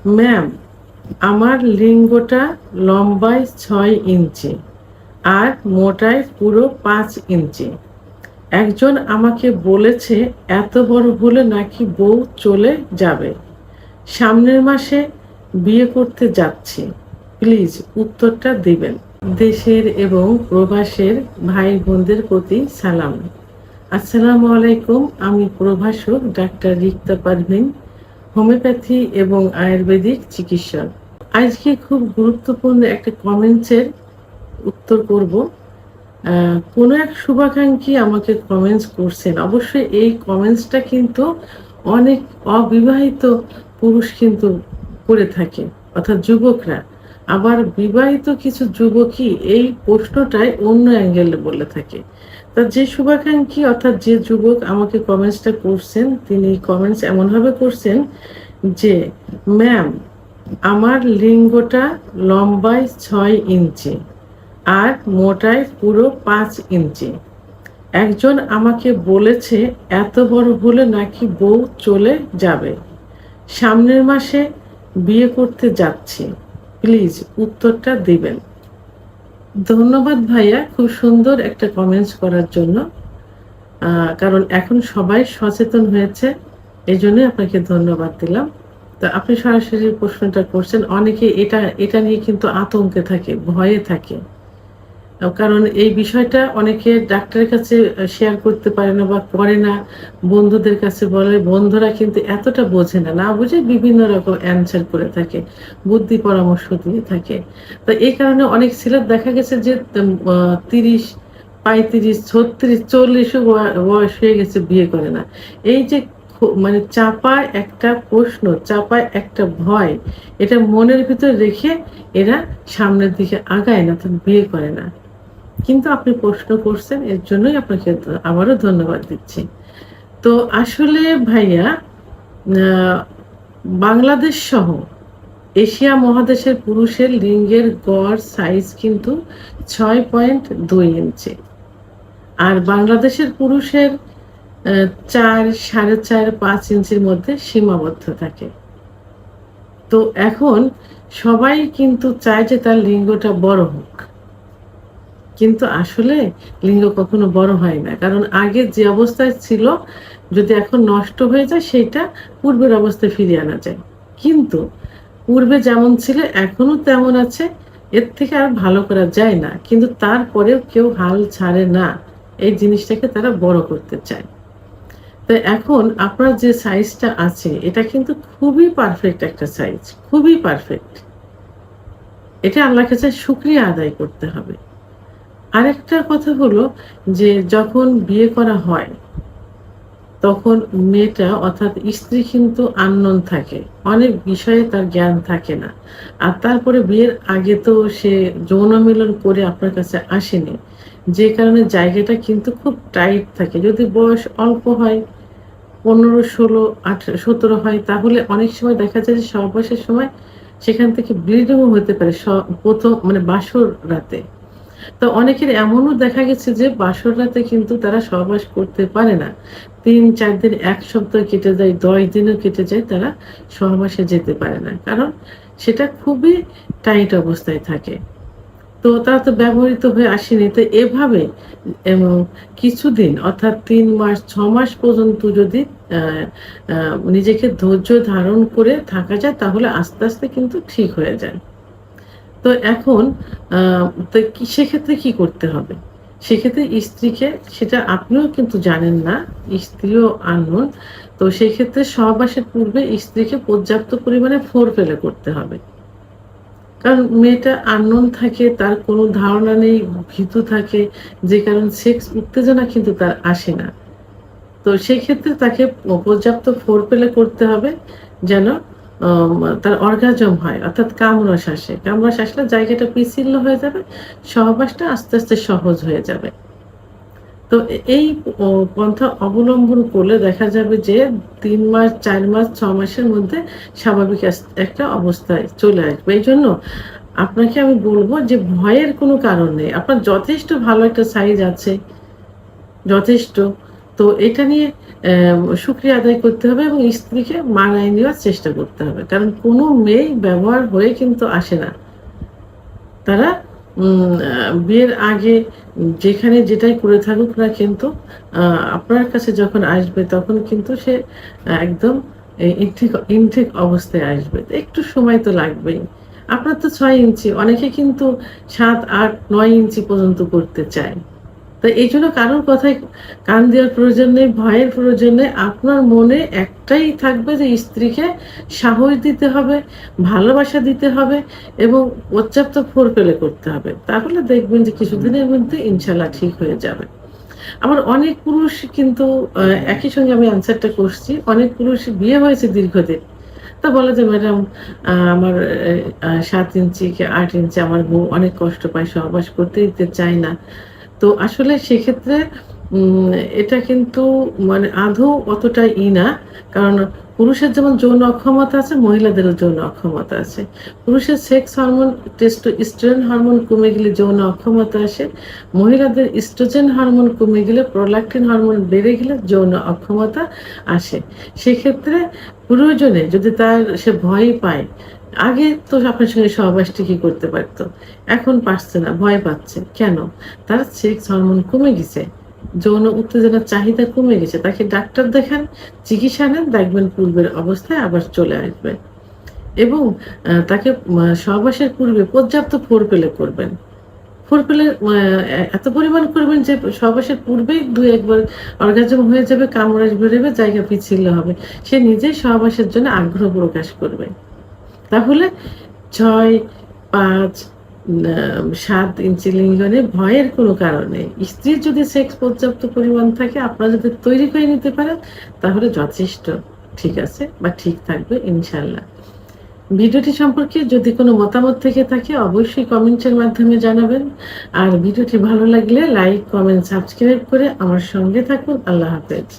Ma'am, আমার লিঙ্গটা লম্বায় 6 ইঞ্চি আর মোটায় পুরো 5 ইঞ্চি। একজন আমাকে বলেছে এত বড় হলে নাকি বউ চলে যাবে। সামনের মাসে বিয়ে করতে যাচ্ছি, প্লিজ উত্তরটা দিবেন। দেশের এবং প্রবাসের ভাই বোনদের প্রতি সালাম। আসসালামু আলাইকুম। আমি প্রভাষক ডাক্তার রিক্তা পারভিন, হোমিওপ্যাথি এবং আয়ুর্বেদিক চিকিৎসক। আজকে খুব গুরুত্বপূর্ণ একটা কমেন্টসের উত্তর করব। কোনো এক শুভাকাঙ্ক্ষী আমাকে কমেন্টস করছেন। অবশ্যই এই কমেন্টসটা কিন্তু অনেক অবিবাহিত পুরুষ কিন্তু করে থাকে, অর্থাৎ যুবকরা। আবার বিবাহিত কিছু যুবকই এই প্রশ্নটাই অন্য অ্যাঙ্গেলে বলে থাকে। তা যে শুভাকাঙ্ক্ষী অর্থাৎ যে যুবক আমাকে কমেন্টসটা করছেন, তিনি কমেন্টস এমনভাবে করছেন যে, ম্যাম, আমার লিঙ্গটা লম্বায় 6 ইঞ্চি আর মোটায় পুরো 5 ইঞ্চি। একজন আমাকে বলেছে এত বড় হলে নাকি বউ চলে যাবে। সামনের মাসে বিয়ে করতে যাচ্ছি, প্লিজ উত্তরটা দিবেন। ধন্যবাদ ভাইয়া, খুব সুন্দর একটা কমেন্টস করার জন্য। কারণ এখন সবাই সচেতন হয়েছে, এই জন্যই আপনাকে ধন্যবাদ দিলাম। তো আপনি সরাসরি প্রশ্নটা করছেন। অনেকে এটা নিয়ে কিন্তু আতঙ্কে থাকে, ভয়ে থাকে। কারণ এই বিষয়টা অনেকে ডাক্তারের কাছে শেয়ার করতে পারে না বা করে না, বন্ধুদের কাছে বলে। বন্ধুরা কিন্তু এতটা বোঝে না, না বুঝে বিভিন্ন রকম অ্যান্সার করে থাকে, বুদ্ধি পরামর্শ দিয়ে থাকে। তো এই কারণে অনেক ছেলের দেখা গেছে যে 30, 35, 36, 40 বয়স হয়ে গেছে, বিয়ে করে না। এই যে মানে চাপায় একটা প্রশ্ন, চাপায় একটা ভয়, এটা মনের ভিতর রেখে এরা সামনের দিকে আগায় না, তো বিয়ে করে না। কিন্তু আপনি প্রশ্ন করছেন, এর জন্যই আপনাকে আবারও ধন্যবাদ দিচ্ছি। তো আসলে ভাইয়া, বাংলাদেশ সহ এশিয়া মহাদেশের পুরুষের লিঙ্গের গড় সাইজ কিন্তু 6.2 ইঞ্চি, আর বাংলাদেশের পুরুষের 4, 4.5, 5 ইঞ্চির মধ্যে সীমাবদ্ধ থাকে। তো এখন সবাই কিন্তু চায় যে তার লিঙ্গটা বড় হোক, কিন্তু আসলে লিঙ্গ কখনো বড় হয় না। কারণ আগে যে অবস্থায় ছিল, যদি এখন নষ্ট হয়ে যায়, সেটা পূর্বের অবস্থায় ফিরিয়ে আনা যায়। কিন্তু পূর্বে যেমন ছিল এখনো তেমন আছে, এর থেকে আর ভালো করা যায় না। কিন্তু তারপরেও কেউ হাল ছাড়ে না, এই জিনিসটাকে তারা বড় করতে চায়। তো এখন আপনার যে সাইজটা আছে, এটা কিন্তু খুবই পারফেক্ট একটা সাইজ, খুবই পারফেক্ট। এটা আল্লাহর কাছে শুকরিয়া আদায় করতে হবে। আরেকটা কথা হলো যে, যখন বিয়ে করা হয় তখন মেয়েটা অর্থাৎ স্ত্রী কিন্তু আননোন থাকে, অনেক বিষয়ে তার জ্ঞান থাকে না। আর তারপরে বিয়ের আগে তো সে যৌন মিলন করে আপনার কাছে আসেনি, যে কারণে জায়গাটা কিন্তু খুব টাইট থাকে। যদি বয়স অল্প হয়, 15, 16, 18, 17 হয়, তাহলে অনেক সময় দেখা যায় যে সহবাসের সময় সেখান থেকে ব্লিডিংও হতে পারে, প্রথম মানে বাসর রাতে। তো অনেকের এমনও দেখা গেছে যে বাসর রাতে কিন্তু তারা সহবাস করতে পারে না। 3-4 দিন, 1 সপ্তাহ কেটে যায়, 10 দিনও কেটে যায়, তারা সহবাসে যেতে পারে না। কারণ সেটা খুবই টাইট অবস্থায় থাকে। তো তারা তো ব্যবহৃত হয়ে আসেনি। তো এভাবে এবং কিছুদিন অর্থাৎ 3 মাস, 6 মাস পর্যন্ত যদি আ আ নিজেকে ধৈর্য ধারণ করে থাকা যায়, তাহলে আস্তে, আস্তে কিন্তু ঠিক হয়ে যায়। তো এখন আ তো সেক্ষেত্রে কি করতে হবে? সেক্ষেত্রে স্ত্রীকে, সেটা আপনিও কিন্তু জানেন না, স্ত্রীও আননোন। তো সেক্ষেত্রে সহবাসের পূর্বে স্ত্রীকে পর্যাপ্ত পরিমাণে ফোরপ্লে করতে হবে। কারণ মেয়েটা আননোন থাকে, তার কোনো ধারণা নেই, ভীতু থাকে, যে কারণে সেক্স উত্তেজনা কিন্তু তার আসে না। তো সেক্ষেত্রে তাকে পর্যাপ্ত ফোরপ্লে করতে হবে, যেন তার অর্গাজম হয়, অর্থাৎ কামরস আসে। কামরস আসলে জায়গাটা পিচ্ছিল হয়ে যাবে, সহবাসটা আস্তে, আস্তে সহজ হয়ে যাবে। তো এই পন্থা অবলম্বন করলে দেখা যাবে যে 3 মাস, 4 মাস, 6 মাসের মধ্যে স্বাভাবিক একটা অবস্থায় চলে আসবে। এইজন্য আপনাকে আমি বলব যে ভয়ের কোনো কারণ নেই। আপনার যথেষ্ট ভালো একটা সাইজ আছে, যথেষ্ট। তো এটা নিয়ে শুকরিয়া আদায় করতে হবে এবং স্ত্রীকে মানায় নেওয়ার চেষ্টা করতে হবে, কারণ কোনো মেয়ে ব্যবহার হয়ে কিন্তু আসে না। তারা বিয়ের আগে যেখানে যেটাই করে থাকুক না, কিন্তু আপনার কাছে যখন আসবে তখন কিন্তু সে একদম ইনটেক অবস্থায় আসবে। একটু সময় তো লাগবেই। আপনার তো ৬ ইঞ্চি, অনেকে কিন্তু ৭, ৮, ৯ ইঞ্চি পর্যন্ত করতে চায়। তো এইজন্য কারোর কথায় কান দেওয়ার প্রয়োজন নেই, ভয়ের প্রয়োজন নেই। আপনার মনে একটাই থাকবে যে স্ত্রীকে সাহস দিতে হবে, ভালোবাসা দিতে হবে এবং পর্যাপ্ত ফোরপ্লে করতে হবে। তাহলে দেখবেন যে কিছুদিনের মধ্যে ইনশাআল্লাহ ঠিক হয়ে যাবে। আবার অনেক পুরুষ কিন্তু একই সঙ্গে আমি অ্যান্সারটা করছি। অনেক পুরুষ বিয়ে হয়েছে দীর্ঘদিন। তো বলে যে ম্যাডাম আমার ৭ ইঞ্চি কি ৮ ইঞ্চি আমার বউ অনেক কষ্ট পায়, সহবাস করতে দিতে চায় না। তো আসলে সেক্ষেত্রে উম এটা কিন্তু মানে আদৌ অতটা না। কারণ পুরুষের যেমন যৌন অক্ষমতা আছে, মহিলাদেরও যৌন অক্ষমতা আছে। পুরুষের সেক্স হরমোন টেস্টোস্টেরন হরমোন কমে গেলে যৌন অক্ষমতা আসে। মহিলাদের ইস্ট্রোজেন হরমোন কমে গেলে, প্রোল্যাক্টিন হরমোন বেড়ে গেলে যৌন অক্ষমতা আসে। সেক্ষেত্রে প্রয়োজনে যদি সে ভয় পায়, আগে তো আপনার সঙ্গে সহবাস ঠিকই করতে পারত। এখন পারছে না, ভয় পাচ্ছে। কেন? তার সেক্স হরমোন কমে গেছে। যৌন উত্তেজনার চাহিদা কমে গেছে। তাকে ডাক্তার দেখান, চিকিৎসা নেন, দেখবেন পূর্বের অবস্থায় আবার চলে আসবে। এবং তাকে সহবাসের পূর্বে পর্যাপ্ত ফোরপ্লে করবেন। ফোরপ্লে এত পরিমাণ করবেন যে সহবাসের পূর্বেই ২-১ বার অর্গাজম হয়ে যাবে, কামড় বেরোবে, জায়গা পিচ্ছিল হবে। সে নিজেই সহবাসের জন্য আগ্রহ প্রকাশ করবে। তাহলে ৬, ৫, ৭ ইঞ্চি লিঙ্গনে ভয়ের কোনো কারণ নেই। স্ত্রীর যদি সেক্স পর্যাপ্ত পরিমাণ থাকে, আপনারা যদি তৈরি করে নিতে পারেন, তাহলে যথেষ্ট ঠিক আছে বা ঠিক থাকবে ইনশাআল্লাহ। ভিডিওটি সম্পর্কে যদি কোনো মতামত থেকে থাকে অবশ্যই কমেন্টের মাধ্যমে জানাবেন। আর ভিডিওটি ভালো লাগলে লাইক, কমেন্ট, সাবস্ক্রাইব করে আমার সঙ্গে থাকুন। আল্লাহ হাফেজ।